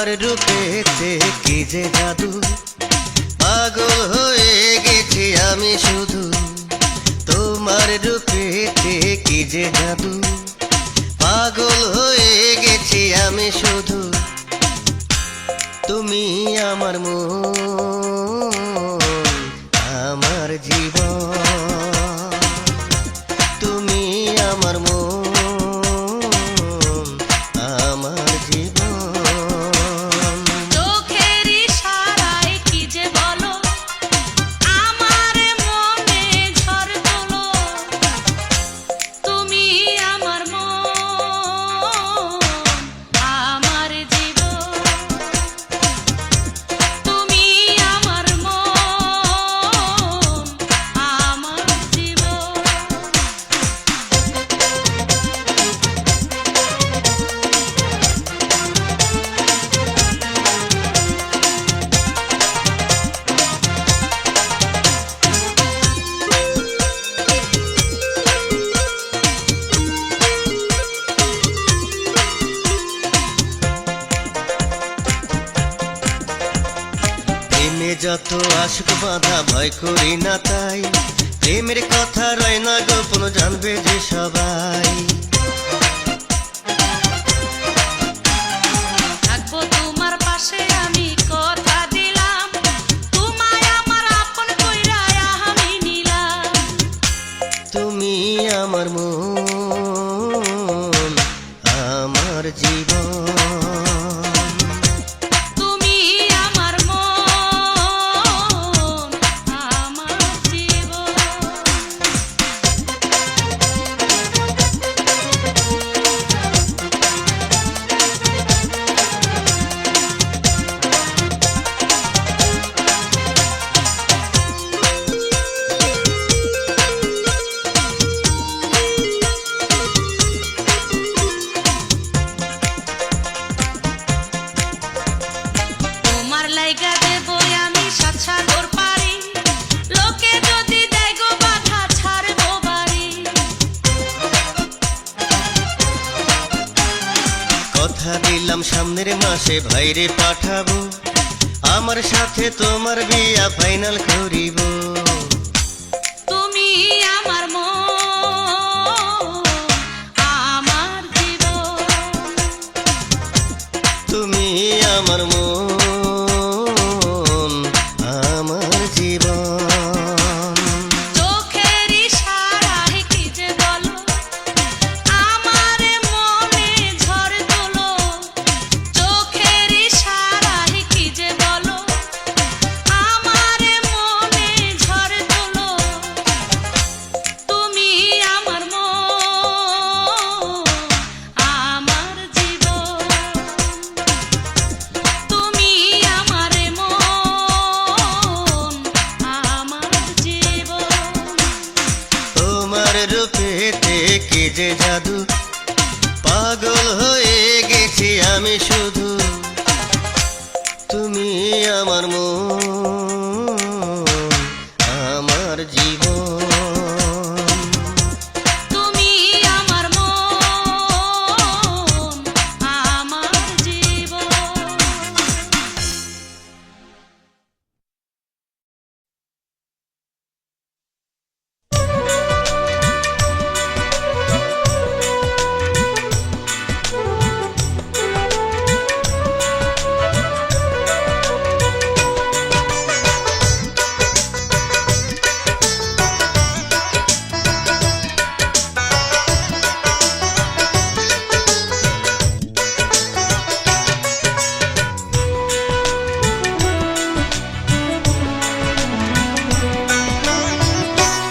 তোমার রূপেতে কি যে জাদু, পাগল হয়ে গেছি আমি শুধু। তোমার রূপেতে কি যে জাদু, পাগল হয়ে গেছি আমি শুধু। তুমি আমার মন, আমার জীবন, তুমি আমার মন, আমার জীবন। চোখের ইশারায় কি যে বলো, আমার মনে ঝড় তোলো। তুমি আমার মন, আমার জীবন, তুমি আমার মন, আমার জীবন। প্রেমে যত আশক বাঁধা ভয় করি না তাই, প্রেমের কথা রয় না গোপন জানবে যে সবাই। থাকবো তোমার পাশে আমি কথা দিলাম, তোমায় আমার আপন কইরা আমি নিলাম। তুমি আমার মন, আমার জীবন, তুমি আমার মন, আমার জীবন। তোমার লাইগা দেবো আমি সাত সাগর পারি, লোকে যদি দেয় গো বাধা ছাড়বো বাড়ি। কথা দিলাম সামনের মাসে ভাইরে পাঠাবো, আমার সাথে তোমার বিয়া ফাইনাল করিব। তুমি আমার মন, আমার জীবন, তুমি আমার মন, আমার জীবন। চোখের ইশারায় কি যে বলো, আমার মনে ঝড় তোলো। চোখের ইশারায় কি যে বলো, আমার মনে ঝড় তোলো। তুমি আমার মন, আমার জীবন, তুমি আমার মন, আমার জীবন। তোমার রূপেতে কি যে জাদু, পাগল হয়ে গেছি আমি শুধু। তুমি আমার মন, আমার জীবন, তুমি আমার মন, আমার জীবন।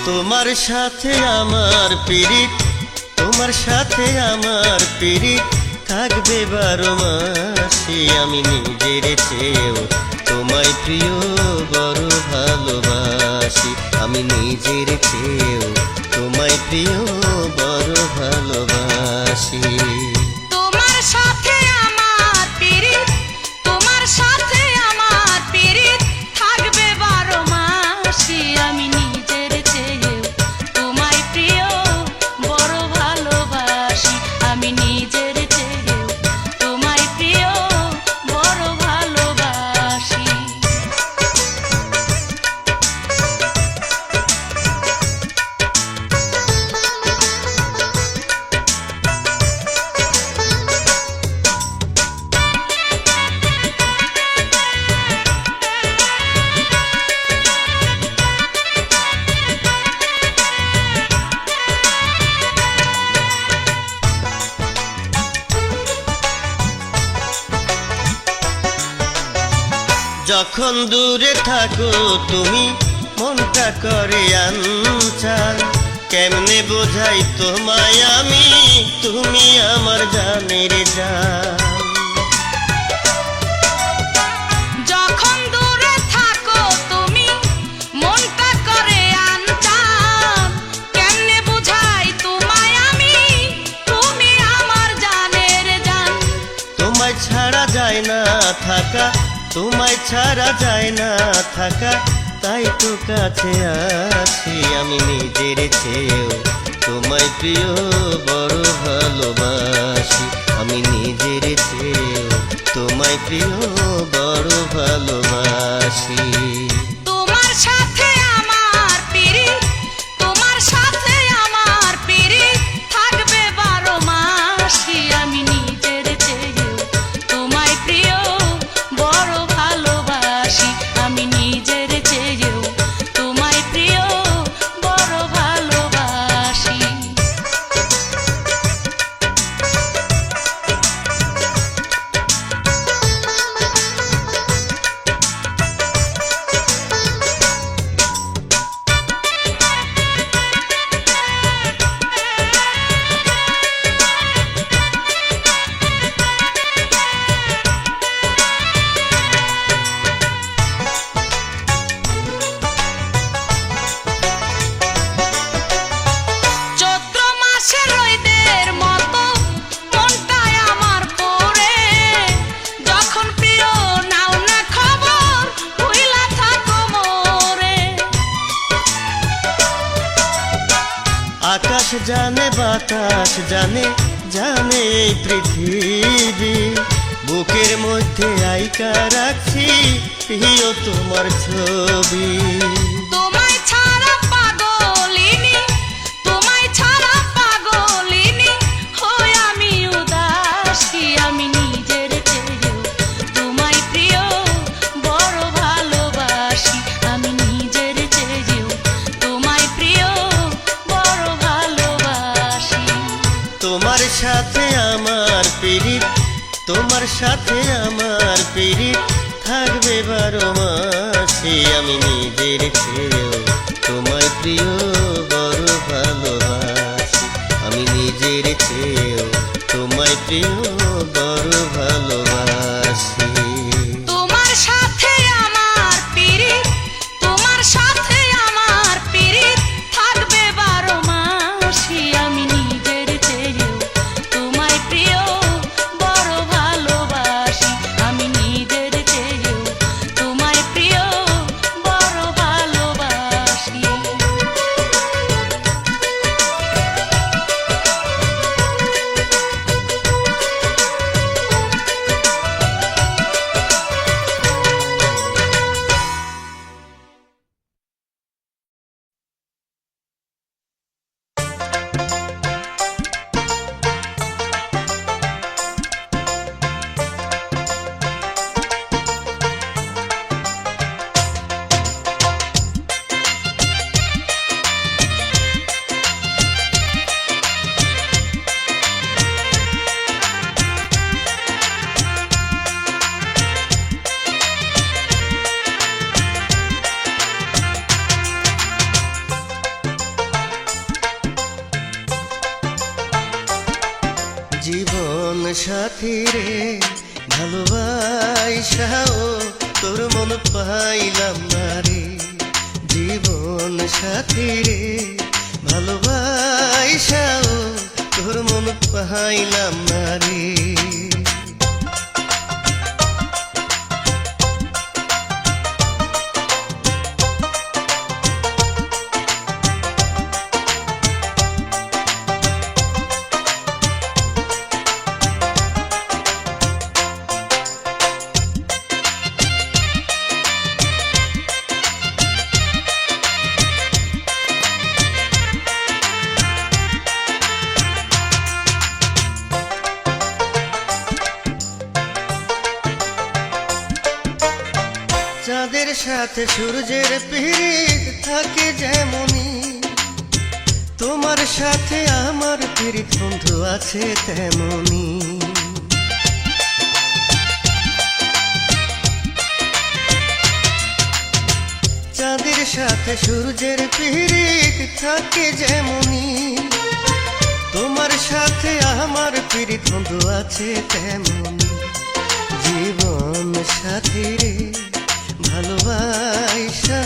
তোমার সাথে আমার পিরিত, তোমার সাথে আমার পিরিত থাকবে 12 মাসে। আমি নিজের চেয়েও তোমায় প্রিয় বড় ভালোবাসি, আমি নিজের চেয়েও তোমায় প্রিয় বড় ভালোবাসি। তোমার সাথে আমার পিরিত, তোমার সাথে আমার পিরিত থাকবে 12 মাসি। আমি নিজের চেয়েও তোমায় প্রিয় বড় ভালোবাসি, আমি নিজের চেয়েও তোমায় প্রিয় বড় যখন দূরে থাকো তুমি মনটা করে আনচান, কেমনে বোঝাই তোমায় আমি, তুমি আমার জানের জান। যখন দূরে থাকো তুমি মনটা করে আনচান, কেমনে বুঝাই তোমায় আমি, তুমি আমার জানের জান। তোমায় ছাড়া যায় না থাকা, তোমায় ছাড়া যায় না থাকা, তাই তো কাছে আছি আমি নিজের চেয়েও তোমায় প্রিয় বড় ভালোবাসি, আমি নিজের চেয়েও তোমায় প্রিয় বড় ভালোবাসি। তোমার সাথে আমার পিরিত, তোমার সাথে আমার পিরিত থাকবে 12 মাসই, আমি নিজের চেয়েও তোমায় প্রিয় বড় ভালোবাসি, আমি নিজের চেয়েও তোমায় প্রিয় বড় ভালোবাসি। চৈত্র মাসের রোদের মতো মনটায় আমার পড়ে, যখন প্রিয় নাও না খবর ভুইলা থাকো মোরে। আকাশ জানে বাতাস জানে, জানে এই পৃথিবী, বুকের মধ্যে আইকা রাখছি প্রিয় তোমার ছবি। তোমায় ছাড়া পাগলিনী, তোমায় ছাড়া পাগলিনী হই আমি উদাসী, আমি নিজের চেয়েও তোমায় প্রিয় বড় ভালোবাসি, আমি নিজের চেয়েও তোমায় প্রিয় বড় ভালোবাসি। তোমার সাথে আমার পিরিত, তোমার সাথে আমার পিরিত থাকবে 12 মাসি, আমি নিজের চেয়েও তোমায় প্রিয় বড় ভালোবাসি, আমি নিজের চেয়েও তোমায় প্রিয় বড় ভালোবাসি। তোমার সাথে আমার পিরিত, তোমার সাথে আমার পিরিত থাকবে 12 মাসই, আমি নিজের চেয়েও তোমায় প্রিয় বড় ভালোবাসি, আমি নিজের চেয়েও তোমায় প্রিয় বড় ভালোবাসি। জীবন সাথী রে ভালোবাসাও তোর মন পাইলাম না রে, জীবন সাথী রে ভালোবাসাও তোর মন পাইলাম না রে। চাঁদের সাথে সূর্যের পীড়িত থাকে যেমনি, তোমার সাথে আমার পীড়িত বন্ধু আছে তেমনি। চাঁদের সাথে সূর্যের পীড়িত থাকে যেমনি, তোমার সাথে আমার পীড়িত বন্ধু আছে তেমনি। জীবন সাথী রে ভালোবাসা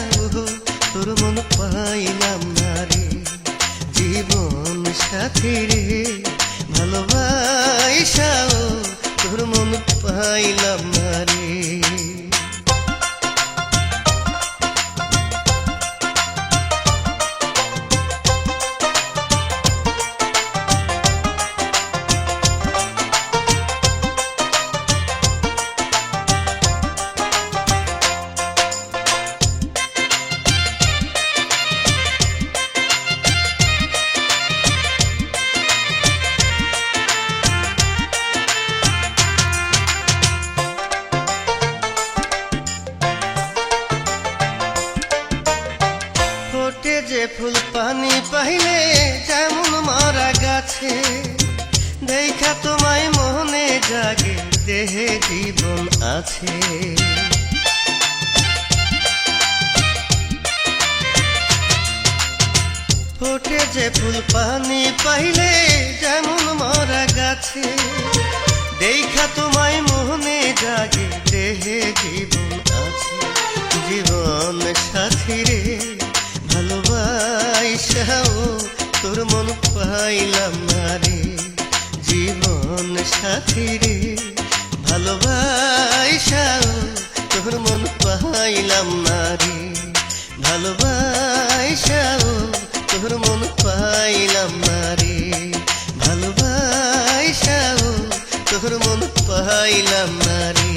তোর মন পাইলাম না রে, জীবন সাথী রে ভালোবাসা তোর মন পাইলাম না রে। ফোটে যে ফুল পানি পাইলে যেমন মারা গাছে, দেখা তোমায় মনে জাগে দেহে জীবন আছে। ফোটে যে ফুল পানি পাইলে যেমন মারা গাছে, দেখা তোমায় মনে জাগে দেহে জীবন আছে। জীবন সাথী রে ভালোবাসাও তোর মন পাইলাম না রে, জীবন সাথী রে ভালোবাসাও তোর মন পাইলাম না রে, ভালোবাসাও তোর মন পাইলাম না রে, ভালোবাসাও তোর মন পাইলাম না রে।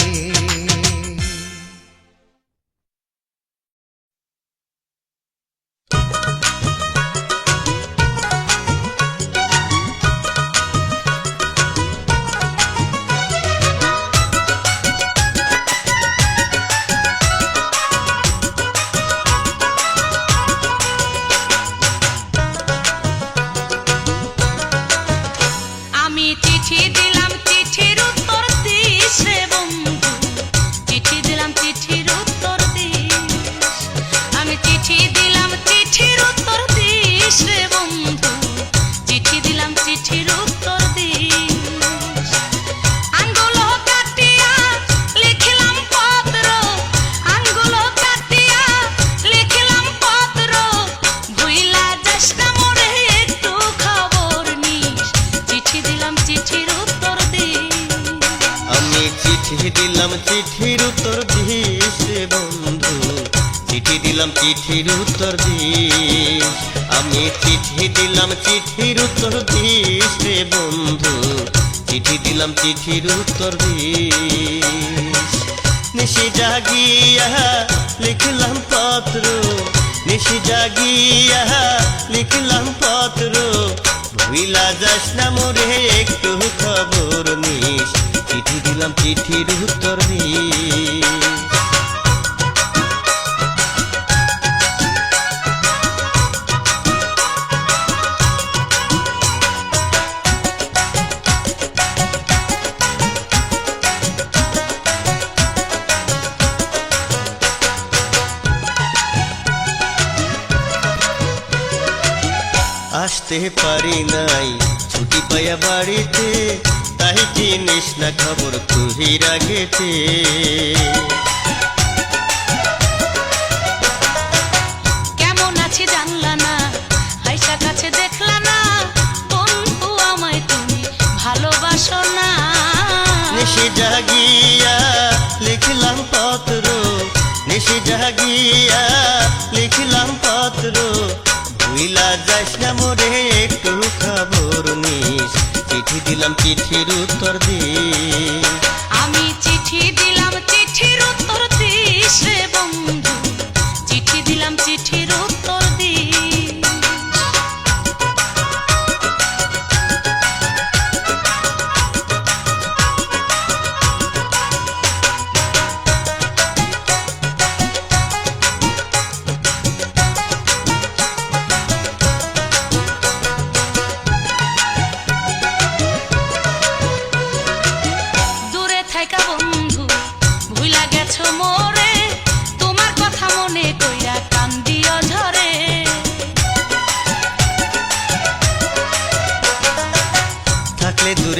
আমি চিঠি দিলাম চিঠির উত্তর দিস রে বন্ধু, চিঠি দিলাম চিঠির উত্তর দিস। আমি চিঠি দিলাম চিঠির উত্তর দিস রে বন্ধু, চিঠি দিলাম চিঠির উত্তর দিস। আঙ্গুল কাটিয়া লিখলাম পত্র, আঙ্গুল কাটিয়া লিখলাম পত্র, ভুইলা যাস না মোরে একটু খবর নিস, চিঠি দিলাম চিঠির উত্তর দিস। আমি চিঠি দিলাম চিঠির উত্তর দিস রে বন্ধু, চিঠি দিলাম চিঠির উত্তর দিস। আমি চিঠি দিলাম চিঠির উত্তর দিস রে বন্ধু, চিঠি দিলাম চিঠির উত্তর দিস। নিশি জাগিয়া লিখলাম পত্র, নিশি জাগিয়া লিখলাম পত্র, ভুইলা যাস না মোরে একটু খবর নিস, চিঠি দিলাম চিঠির উত্তর দিস। আসতে পারি নাই ছুটি পাইয়া বাড়িতে, তাই চিনিস না খবর তুই রাগেতে। কেমন আছি জানলা না, হাইসা কাছে দেখলা না, বন্ধু আমায় তুমি ভালোবাসো না। নিশি জাগিয়া লিখলাম পত্র, নিশি জাগিয়া লিখলাম পত্র, ভুইলা যাস না মোরে একটু খবর নিস, চিঠি দিলাম চিঠির উত্তর দিস। আমি চিঠি দিলাম চিঠির উত্তর দিস রে বন্ধু, চিঠি দিলাম চিঠির উত্তর দিস।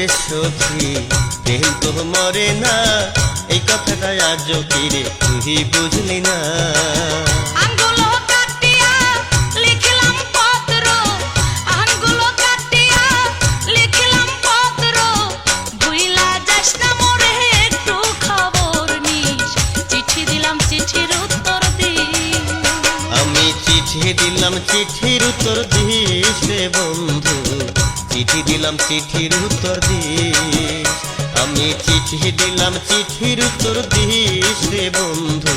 রে সখী প্রেম তো মরে না, এই কথাটা আজও কি রে তুই বুঝলি না। আঙ্গুলো কাটিয়া লিখলাম পত্র, আঙ্গুলো কাটিয়া লিখলাম পত্র, ভুইলা যাস না মোরে একটু খবর নিস, চিঠি দিলাম চিঠির উত্তর দিস। আমি চিঠি দিলাম চিঠির উত্তর দিস রে বন্ধু, চিঠি দিলাম চিঠির উত্তর দিস। আমি চিঠি দিলাম চিঠির উত্তর দিস রে বন্ধু,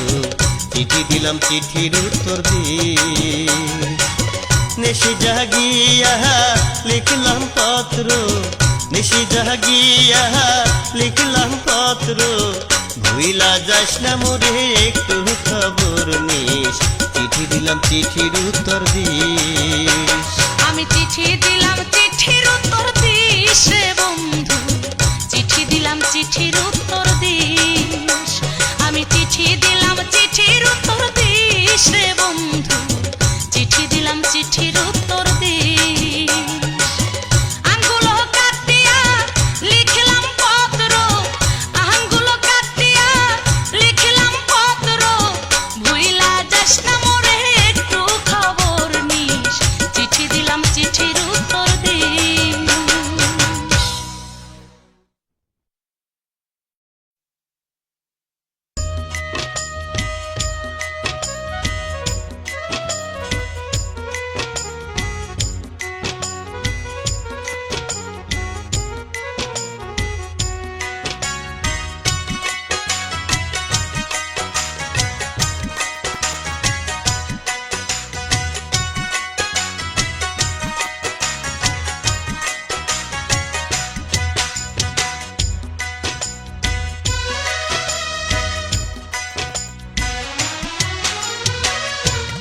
চিঠি দিলাম চিঠির উত্তর দিস। নিশি জাগিয়া লিখলাম পত্র, নিশি জাগিয়া লিখলাম পত্র, ভুইলা যাস না মোরে একটু খবর নিস, চিঠি দিলাম চিঠির উত্তর দিস। আমি চিঠি দিলাম চিঠির উত্তর দিস রে বন্ধু, চিঠি দিলাম চিঠির উত্তর দিস। আমি চিঠি দিলাম চিঠির উত্তর দিস রে বন্ধু, চিঠি দিলাম চিঠির উত্তর দিস। আঙ্গুলো কাটিয়া লিখলাম পত্র, আঙ্গুলো কাটিয়া লিখলাম পত্র, ভুইলা যাস না মোরে একটু খবর নিস, চিঠি দিলাম চিঠির উত্তর দিস।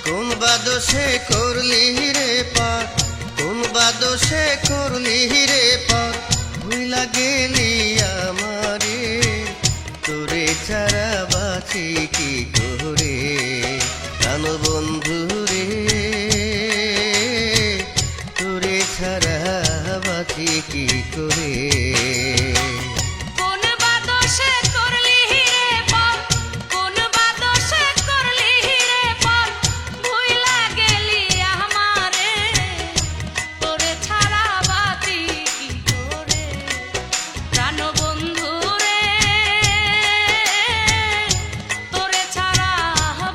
কোন বাদোষে করলি রে পার, কোন বাদোষে করলি রে পার, ভুইলা গেলি আমারে, তোরে ছাড়া বাঁচি কি করে প্রাণ বন্ধু রে, তোরে ছাড়া বাঁচি কি করে। কোন বাদশে করলি রে পর, কোন বাদশে করলি রে পর, ভুইলা গেলি আমারে, তোরে ছাড়া বাঁচি কি করে প্রাণ বন্ধু রে, তোরে ছাড়া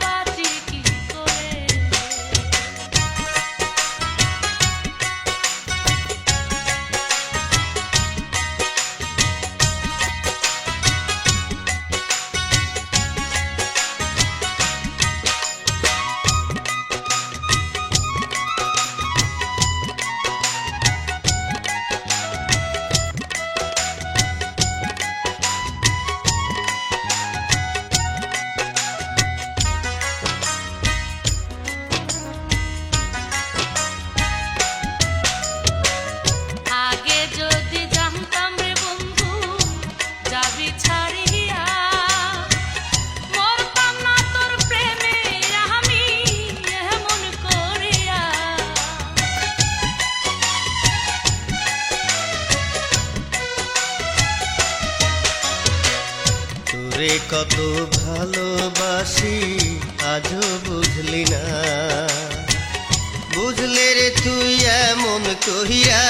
বাঁচি কি করে। আগে যদি জানতাম রে বন্ধু যাবি ছাড়িয়া, মরতাম না তোর প্রেমে আমি এমন করিয়া। তোরে কত ভালোবাসি আজও বুঝলি না, বুঝলে রে তুই এমন কহিয়া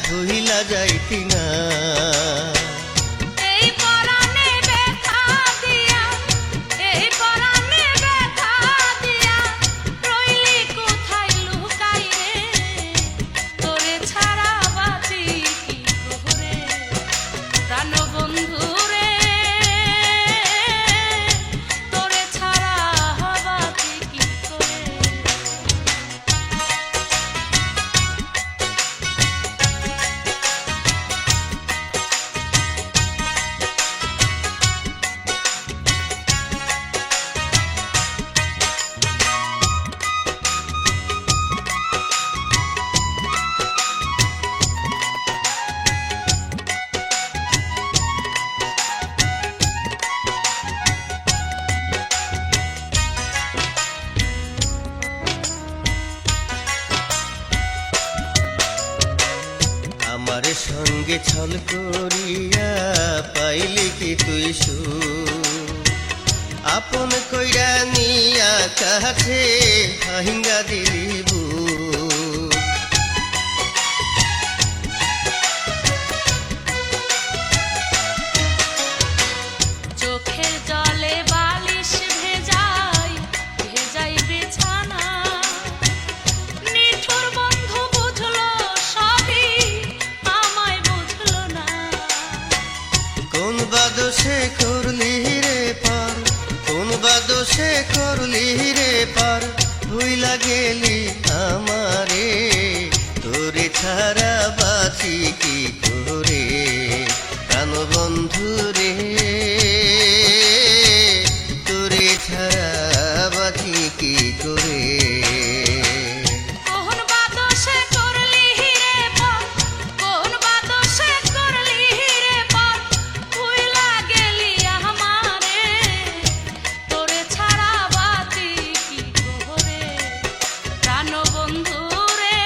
ভুইলা যাইতি না। এই পরাণে ব্যথা দিয়া, এই পরাণে ব্যথা দিয়া, রইলি কোথায় লুকাই রে, তোরে ছাড়া বাঁচি কি করে প্রাণ বন্ধু রে, তোরে ছাড়া বাঁচি কি করে। সঙ্গে ছল করিয়া পাইলি কি তুই সুখ আপন কইরা নিয়া কাছে ভাঙ্গা দিলি বুক চোখের জলে বালিশ ভেজাই ভেজাই বিছানা নিঠুর বন্ধু বুঝলো সবই আমায় বুঝলো না কোন বাদোষে করলি রে পার কোন বাদোষে করলি রে পার ভুইলা গেলি আমারে তোরে ছাড়া বাঁচি কি করে প্রাণ বন্ধু রে তোরে ছাড়া বাঁচি কি করে কোন বাদশে করলি রে পার কোন বাদশে করলি রে পার ভুইলা গেলি আমারে তোরে ছাড়া বাঁচি কি করে প্রাণ বন্ধু রে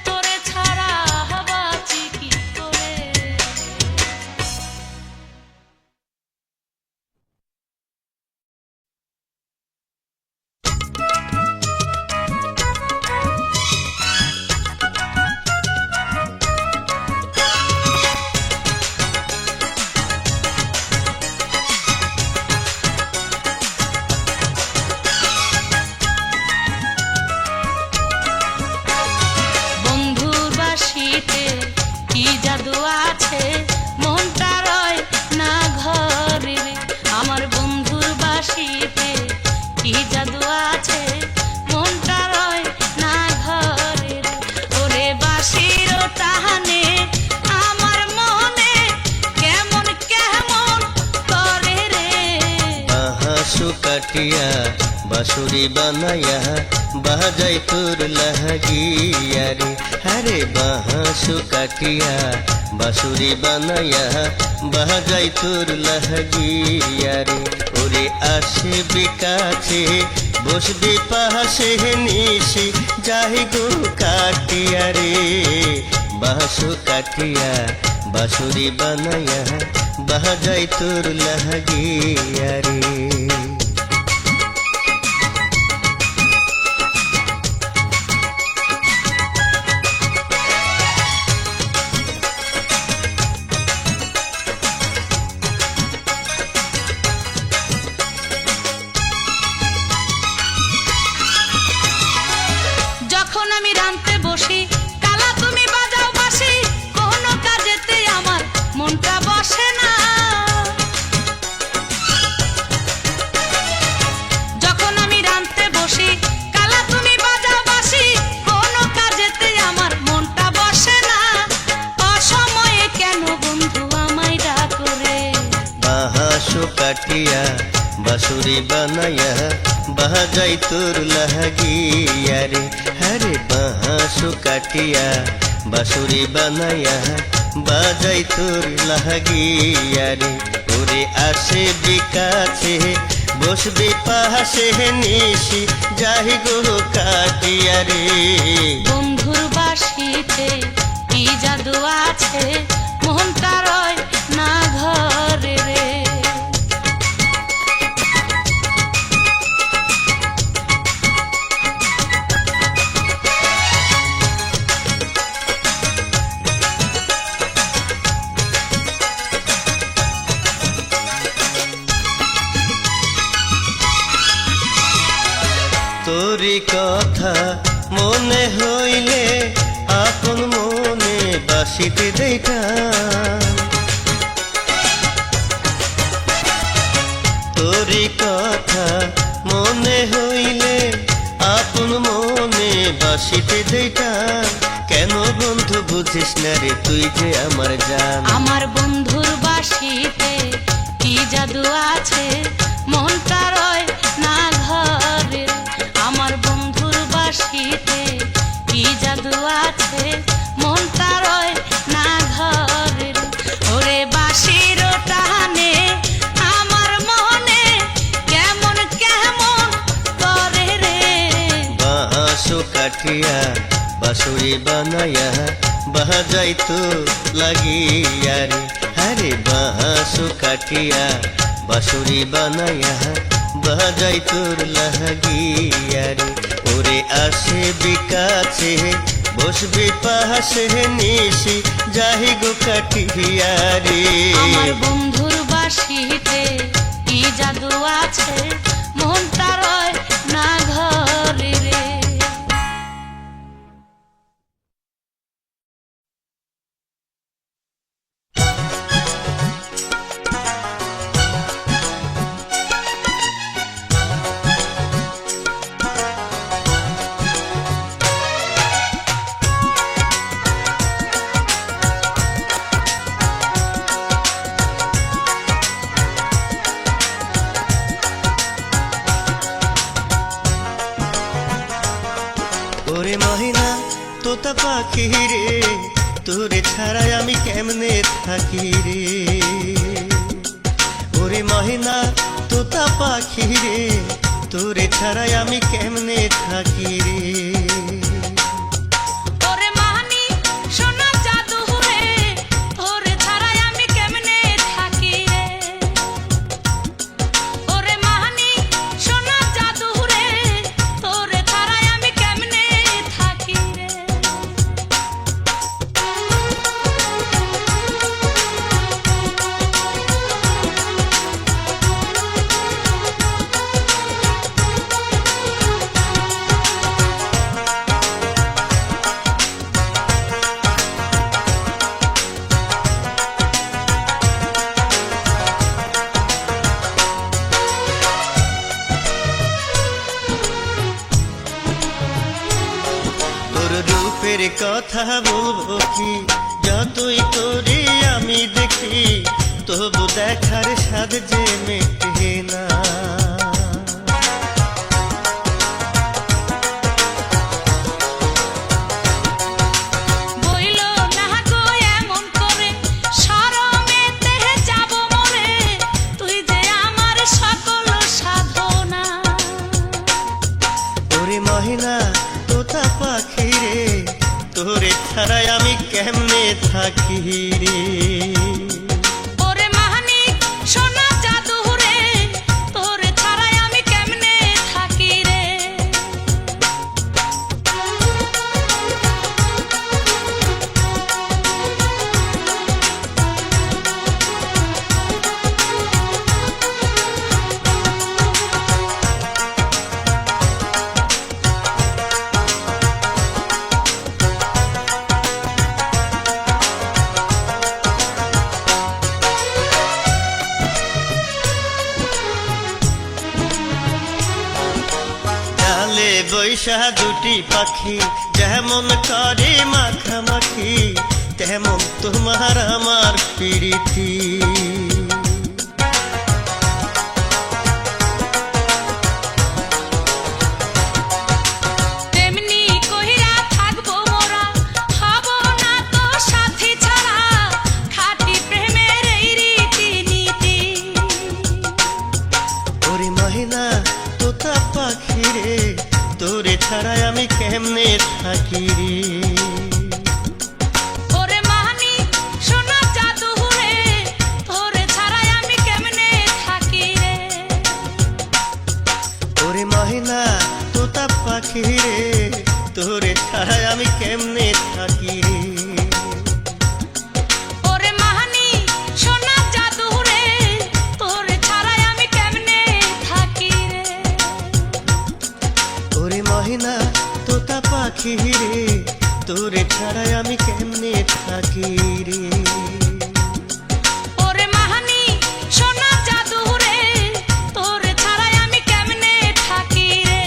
তোরে ছাড়া বাঁচি কি করে বন্ধুর বাসিতে কি জাদু আছে মনটা রয় না ঘরে রে আমার বন্ধুর বাসিতে কি জাদু আছে মনটা রয় না ঘরে রে ওরে বাসির টানে আমার মনে কেমন কেমন করে রে বাঁশু কাটিয়া বাঁশুরি বানাইয়া বাজাই তোর লাহাগিয়া রে হরে বাঁশু কাটিয়া বাঁশুরি বানাইয়া বাজাই তোর লাহাগিয়া রে ওরে আসবি কাছে বসবি পাশে নিশি যাই গো কাটিয়া রে বাঁশু কাটিয়া বাঁশুরি বানাইয়া বাজাই তোর লাহাগিয়া রে যখন আমি রাঁধতে বসি কালা তুমি বাজাও বাঁশি কোনো কাজেতে আমার মনটা বসে না যখন আমি রাঁধতে বসি কালা তুমি বাজাও বাঁশি কোনো কাজেতে আমার মনটা বসে না অসময়ে কেন বন্ধু আমায় ডাকো রে বাঁশু কাটিয়া বাঁশুরি বানাইয়া বাজাই তোর লাহাগিয়া রে হরে বাঁশু কাটিয়া বাঁশুরি বানাইয়া বাজাই তোর লাহাগিয়া রে ওরে আসে বিকাছে বসবি পাশে নিশি যাই গো কাটিয়া রে বন্ধুর বাসিতে কি জাদু আছে মনটা রয় না ঘরে রে তোরি কথা মনে হইলে আপন মনে বাসিতে দেখা তোরি কথা মনে হইলে আপন মনে বাসিতে দেখা কেন বন্ধু বুঝিস না রে তুই যে আমার জান আমার বন্ধুর বাসিতে কি জাদু আছে মনটা রয় না ঘরে আমার বন্ধুর বাসিতে কি জাদু আছে মনটা রয় না ঘরে ওরে বাঁশির টানে আমার মনে কেমন কেমন করে রে বাঁশু কাটিয়া বাঁশুরি বানায়া বাজাই তো লাগিয়া রে, আরে বাঁশ কাটিয়া বাঁশুরি বানায়া বাজাই তোর লাগিয়া রে। ওরে আসে বিকাছে বসবি পাশে নিশি যাহি গো কাটিয়া রে। আমার বন্ধুর বাঁশিতে কি জাদু আছে, মনটা রয় না ঘরে রে। ওরে মহিনা তোতা পাখি রে, তোরে ছাড়াই আমি কেমনে থাকি রে। ওরে মহিনা তোতা পাখি রে, তোরে ছাড়াই আমি কেমনে থাকি রে। ওরে মানি সোনা জাদু রে, তোরে ছাড়াই আমি কেমনে থাকি রে। ওরে মানি সোনা জাদু রে, তোরে ছাড়াই আমি কেমনে থাকি রে। তোর রূপের কথা বলবো কি, যতই তোরে আমি দেখি তবু দেখার স্বাদ যে মেটে না। বইলো না গো এমন করে, শরমেতে যাব মরে, তুই যে আমার সকল সাধনা। ওরে মহিনা তোতা পাখি রে, তোরে ছাড়াই আমি কেমনে থাকি রে। ওরে মানি সোনা জাদু রে, তোরে ছাড়াই আমি কেমনে থাকি রে। ডালে বৈশা দুটি পাখি যেমন করে মাখামাখি, তেমন তোমার আমার প্রীতি। তেমনি কইরা থাকবো মোরা, হব না তো সাথী ছাড়া, খাঁটি প্রেমের এই রীতিনীতি। ওরে মহিনা তোতা পাখি রে, তোরে ছাড়াই আমি কেমনে থাকি রে। ওরে মানি সোনা জাদু রে, তোরে ছাড়াই আমি কেমনে থাকি রে। ওরে মহিনা তোতা পাখি রে, তোরে ছাড়াই আমি কেমনে থাকি রে। ওরে মানি সোনা জাদু রে, তোরে ছাড়াই আমি কেমনে থাকি রে। ওরে মহিনা তোতা পাখি রে, তোরে ছাড়াই আমি কেমনে থাকি রে। ওরে মানি সোনা জাদু রে, তোরে ছাড়াই আমি কেমনে থাকি রে।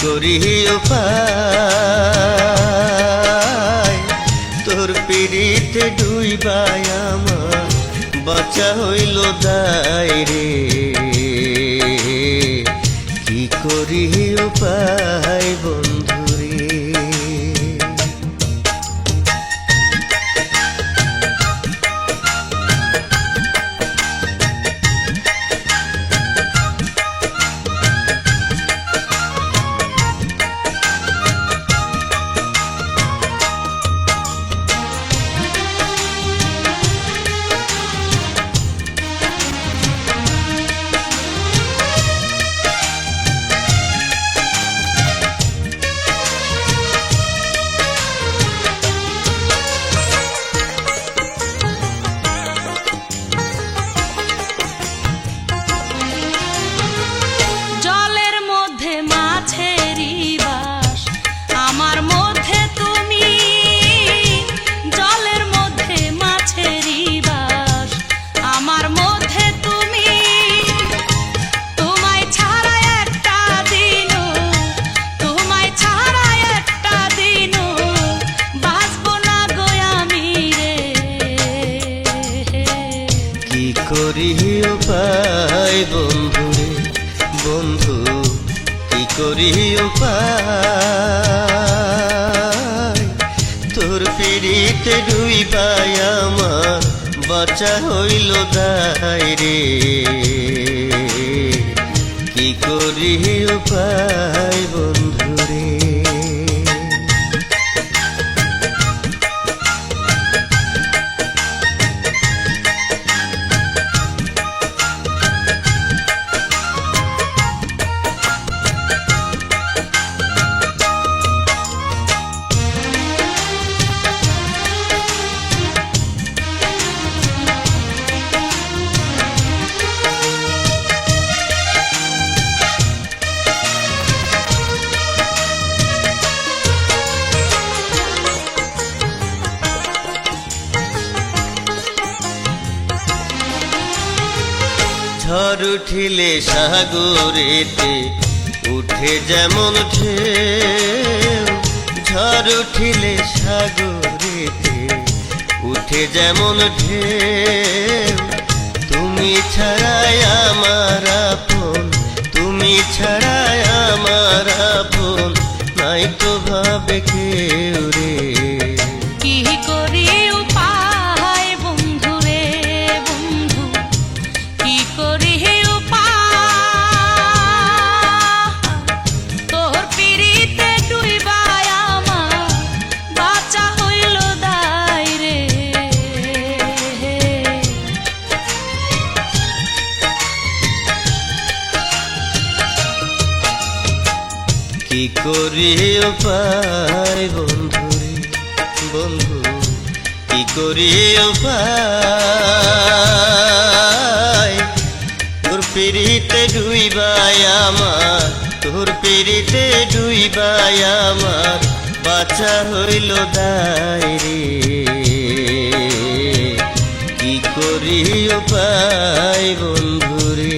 করি উপায় তোর পিড়িতে ডুইবাই আমার বাঁচা হইল দায় রে কি করি উপায় বন্ধুরে জলের মধ্যে মাছেরই বাস আমার মধ্যে তুমি জলের মধ্যে মাছেরই বাস আমার মধ্যে তুমি তোমায় ছাড়া একটা দিনও তোমায় ছাড়া একটা দিনও বাঁচবো না গো আমি রে কি করি উপায় বন্ধুরে বন্ধু কি করি উপায় তোর পিড়িতে ডুইবাই আমার বাঁচা হইল দায় রে কি করি উপায় বন্ধুরে ঝড় উঠিলে সাগরেতে উঠে যেমন ঢেউ ঝড় উঠিলে সাগরেতে উঠে যেমন ঢেউ তুমি ছাড়াই আমার আপন তুমি ছাড়াই আমার আপন নাই তো ভাবে কেউ রে কি করি উপায় বন্ধু রে বন্ধু কি করি উপায় তোর পিড়িতে ডুইবাই আমার বাঁচা হইল দায় রে কি করি উপায় বন্ধুরে বন্ধু কি করি উপায় তোর পিড়িতে ডুইবাই আমার তোর পিড়িতে ডুইবাই আমার বাঁচা হইল দায় রে কি করি উপায় বন্ধুরে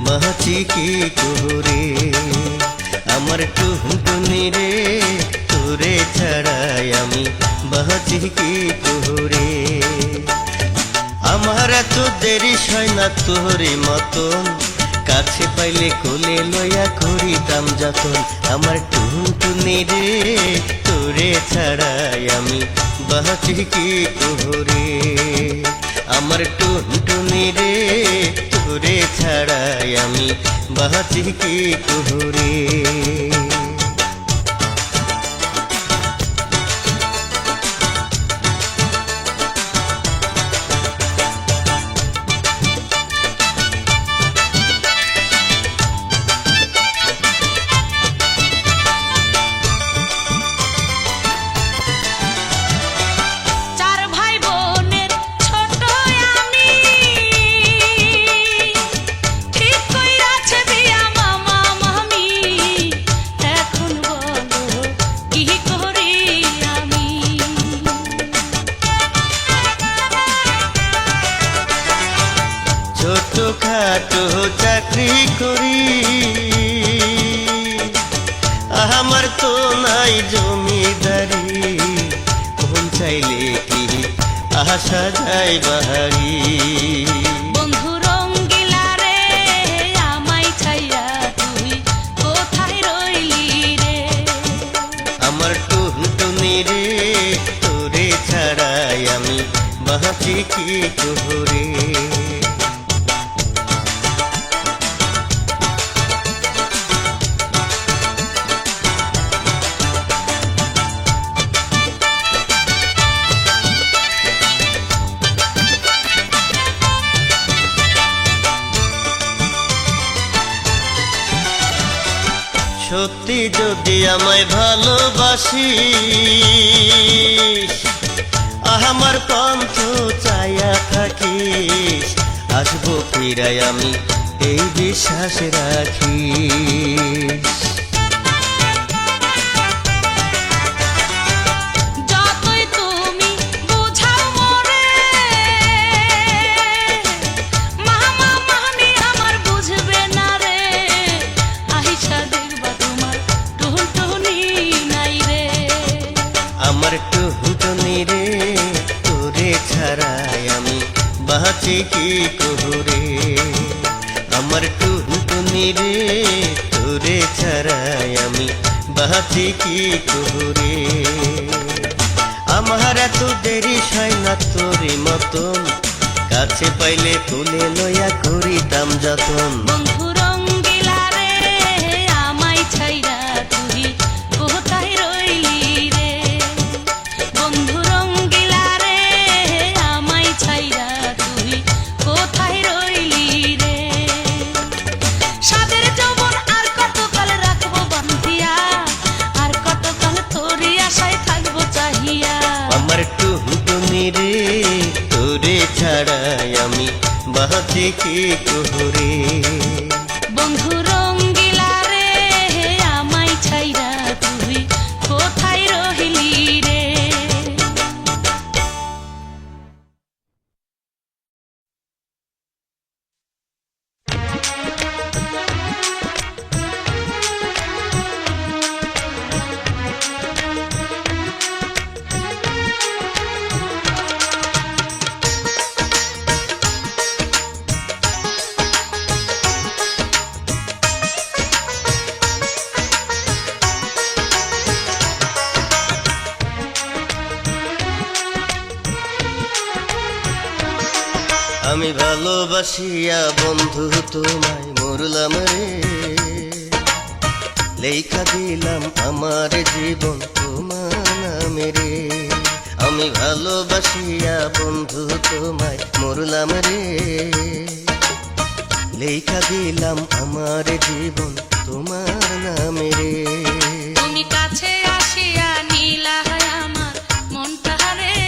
বাঁচি কি করে আমার টুনটুনি রে, তোরে ছাড়াই আমি বাঁচি কি করে। আমার এত দেরি হয় না তোরে মতন, কাছে পাইলে কোলে লইয়া করিতাম যতন। আমার টুনটুনি রে তোরে ছাড়াই আমি বাঁচি কি করে, আমার টুনটুনি রে তোরে ছাড়াই আমি বাঁচি কি করে। চার ভাই বোনের ছোট আমি, ঠিক কইরাছে বিয়া মামা মামি। এখন বলো কি করি আমি। ছোট খাটো চাকরি করি, আমার তো নাই জমিদারি, মন চাইলে কি আশা যায় বাহারি। বন্ধু রঙ্গিলা রে আমায় ছাইয়া তুই কোথায় রইলি রে। আমার টুনটুনি রে তোরে ছাড়াই আমি বাঁচি কি করে। সত্যি যদি আমায় ভালোবাসিস, আমার পন্থ চাইয়া থাকিস, আসবো ফিরাই আমি এই বিশ্বাস রাখিস। যতই তুমি বুঝাও মোরে, মামা মামি আমার বুঝবে না রে। আইসা দেখবা তোমার টুনটুনি নাই রে। আমার টুনটুনি রে তোরে ছাড়াই আমি বাঁচি কি করে, আমার টুনটুনি রে তোরে ছাড়াই আমি বাঁচি কি করে। আমার এত দেরি হয় না তোরে মতন, কাছে পাইলে তুলে লইয়া করিতাম যতন। বন্ধু রঙ্গিলা রে আমায় ছাইরা তুই কোথায় রইলি রে। বন্ধু রঙ্গিলা রে আমায় ছাইরা তুই কোথায় রইলি রে। সাদের যৌবন আর কতকাল রাখবো বান্ধিয়া, আর কতকাল তোরই আশায় থাকবো চাহিয়া। আমার টুনটুনি রে তোরে ছাড়াই আমি বাঁচি কি করে। বন্ধু রঙ্গিলা রে আমায় ছাইরা তুই কোথায় রহিলি রে। আমি ভালোবাসিয়া বন্ধু তোমায় মরলাম রে, লেখা দিলাম আমার জীবন তোমার নামে রে। আমি ভালোবাসিয়া বন্ধু তোমায় মরলাম রে, লেখা দিলাম আমার জীবন তোমার নামে রে। তুমি কাছে আসিয়া নীলা আমার মনটা রে,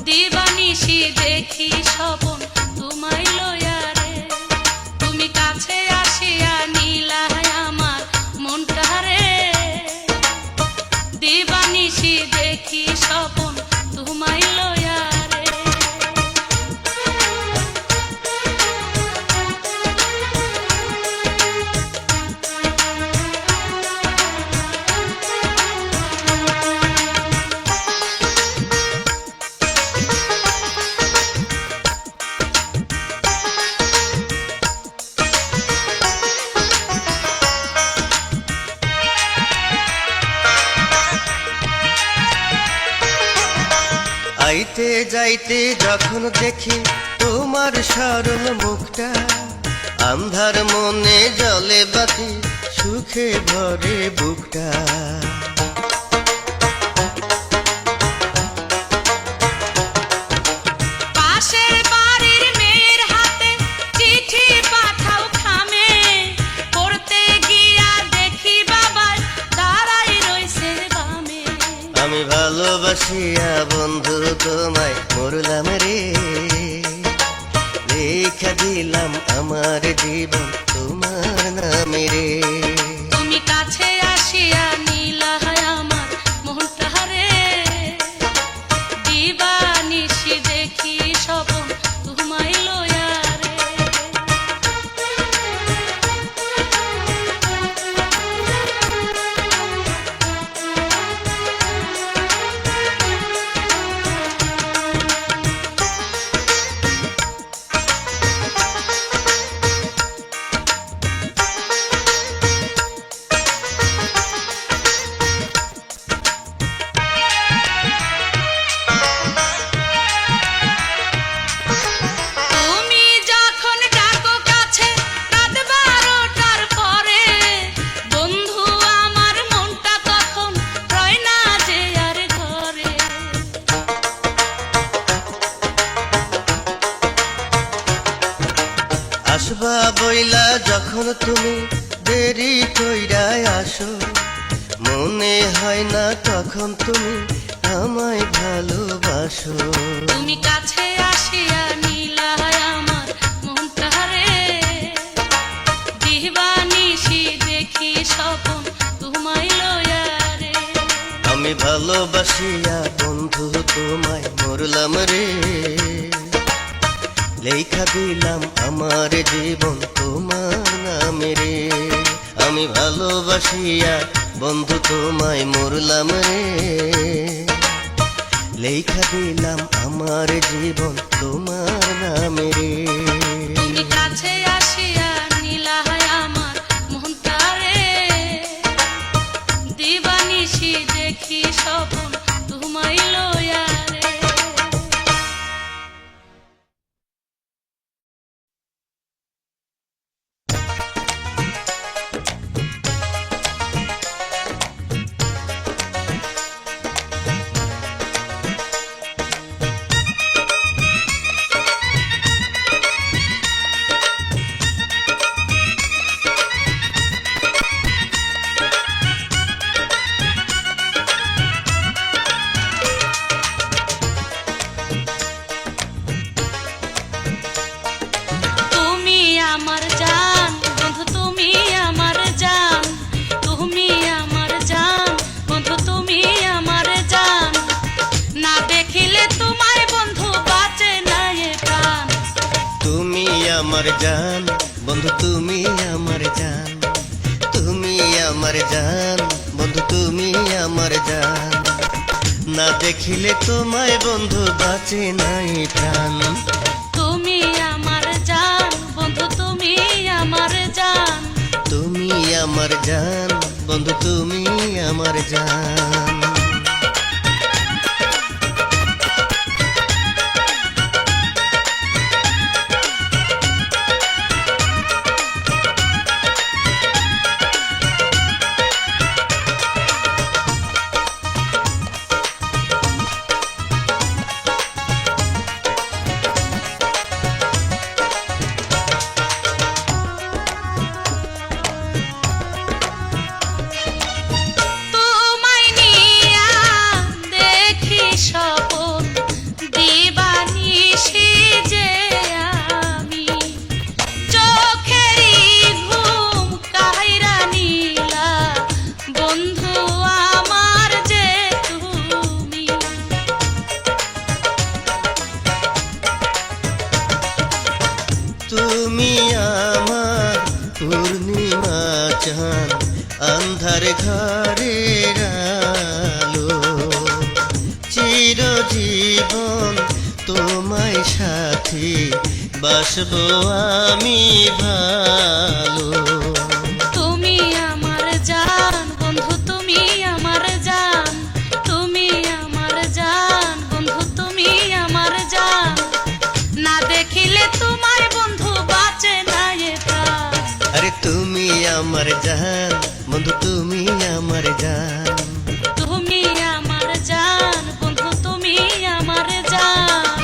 দিবানিশি দেখি স্বপন তোমায় লয়া রে। তুমি কাছে আসিয়া নীলা আমার মনটা রে, দিবানিশি দেখি স্বপন তোমায় লয়া রে। যাইতে যাইতে যখন দেখি তোমার সরল মুখটা, আন্ধার মনে জলে বাতি, সুখে ভরে বুকটা। পাশের বাড়ির মেয়ের হাতে চিঠি পাঠাও খামে, পড়তে গিয়া দেখি বাবার দাঁড়াই রইছে বামে। আমি ভালোবাসিয়া বন্ধু তোমায় মরলাম রে, লেখা দিলাম আমার জীবন তোমার নামে রে। তুমি কাছে আসিয়া নীলা আমার মনটা রে, দিবানিশি দেখি স্বপন তোমায় লয়া রে। তুমি যখন ডাকো কাছে রাত 12টার পরে, বন্ধু আমার মনটা তখন রয় না যে আর ঘরে। আসবা বইলা যখন তুমি দেরি কইরা আসো, মনে হয় না তখন তুমি আমায় ভালোবাসো। তুমি কাছে আসিয়া নীলা আমার মনটা রে, দিবানিশি দেখি স্বপন তোমায় লয়া রে। আমি ভালোবাসিয়া বন্ধু তোমায় মরলাম রে, লেখা দিলাম আমার জীবন তোমার নামে রে। আমি ভালোবাসিয়া বন্ধু তোমায় মরলাম রে, লেখা দিলাম আমার জীবন তোমার নামে রে। তুমি কাছে আসিয়া নীলা আমার মনটা রে, দিবানিশি দেখি স্বপন তোমায় লয়া রে। তুমি আমার জান বন্ধু, তুমি আমার জান, তুমি আমার জান বন্ধু, তুমি আমার জান। না দেখিলে তোমায় বন্ধু বাঁচে না এ প্রাণ। তুমি আমার জান বন্ধু, তুমি আমার জান, তুমি আমার জান বন্ধু, তুমি আমার জান। না দেখিলে তোমায় বন্ধু বাঁচে নাই প্রাণ। তুমি আমার জান বন্ধু, তুমি আমার জান। তুমি আমার জান বন্ধু, তুমি আমার জান। তোমায় নিয়া দেখি স্বপন, দিবানিশি যে আমি। চোখেরই ঘুম কাইরা নীলা বন্ধু আমার যে তুমি। তুমি আমার পূর্ণিমা চাঁদ, আন্ধার ঘরের আলো, চিরজীবন তোমায় সাথী, বাসবো আমি ভালো। তুমি আমার জান বন্ধু, তুমি আমার জান, তুমি আমার জান বন্ধু, তুমি আমার জান, বন্ধু তুমি আমার জান। তুমি আমার জান বন্ধু, তুমি আমার জান।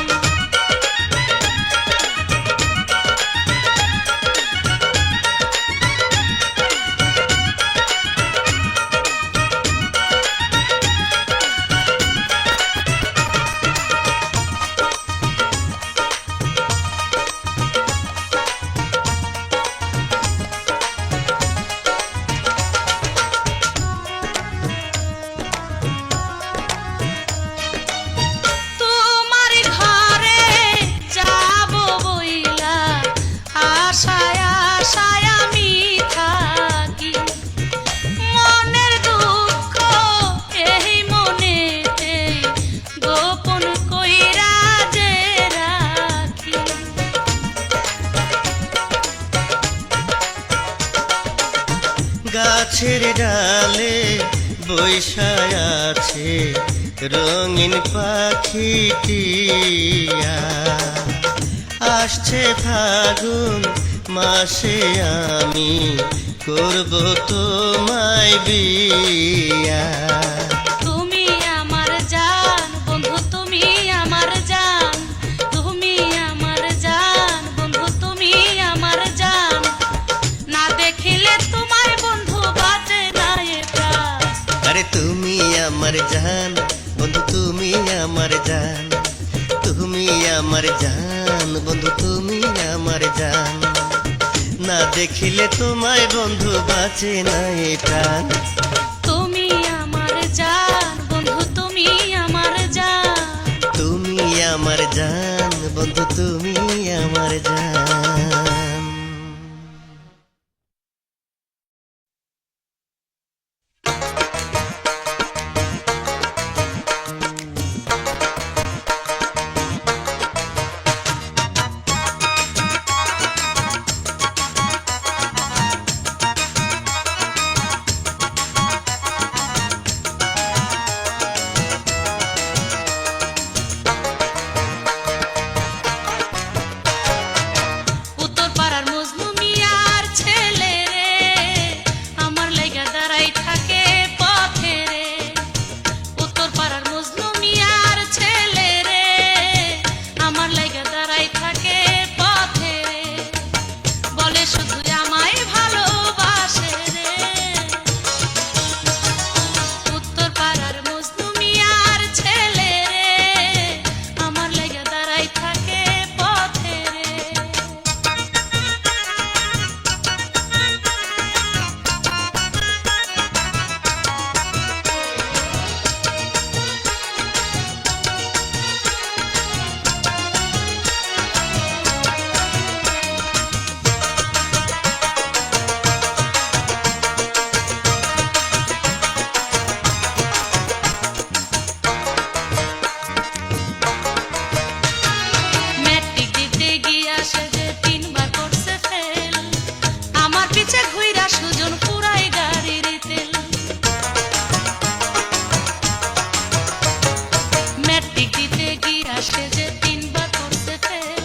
তোমার ঘরে যাব বইলা, আশায় আশায় আমি থাকি। মনের দুঃখ এই মনেতে গোপন কইরা যে রাখি। গাছের ডালে বৈশায় আছে রঙিন পাখিটিয়া, আসছে ফাগুন মাসে আমি করব তোমায় বিয়া। তুমি আমার জান বন্ধু, তুমি আমার জান। তুমি আমার জান বন্ধু, তুমি আমার জান। না দেখিলে তোমায় বন্ধু বাজে না এ প্রাণ। আরে তুমি আমার জান, বন্ধু তুমি আমার জান। তুমি আমার জান, বন্ধু তুমি আমার জান। না দেখিলে তোমায় বন্ধু বাঁচে না এ প্রাণ। তুমি আমার জান বন্ধু, তুমি আমার জান। তুমি আমার জান, বন্ধু তুমি আমার জান। উত্তর পাড়ার মজনু মিয়ার ছেলে রে, আমার লাইগা দাঁড়াই থাকে পথে রে। উত্তর পাড়ার মজনু মিয়ার ছেলে রে, আমার লাইগা দাঁড়াই থাকে পথে রে। বলে শুধু আমায় ভালোবাসে রে। উত্তর পাড়ার মজনু মিয়ার ছেলে রে, আমার লাইগা দাঁড়াই থাকে পথে রে। ম্যাট্রিক দিতে গিয়া সে যে 3 বার করছে ফেল, আমার পিছে ঘুইরা সুজন পুরাই গাড়ির তেল। ম্যাট্রিক দিতে গিয়া সে যে 3 বার করছে ফেল,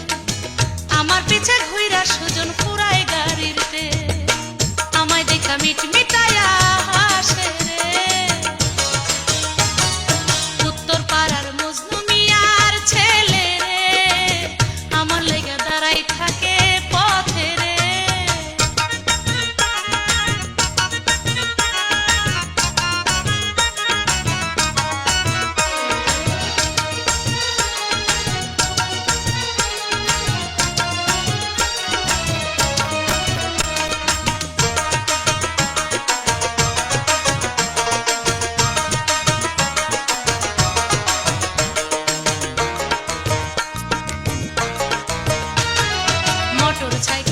আমার পিছে ঘুইরা সুজন পুরাই গাড়ির তেল। আমায় দেখা মিটমিটায়া হাসে রে। উত্তর পাড়ার মজনু মিয়ার ছেলে রে, আমার লাইগা দাঁড়াই থাকে পথে রে। Motor cycle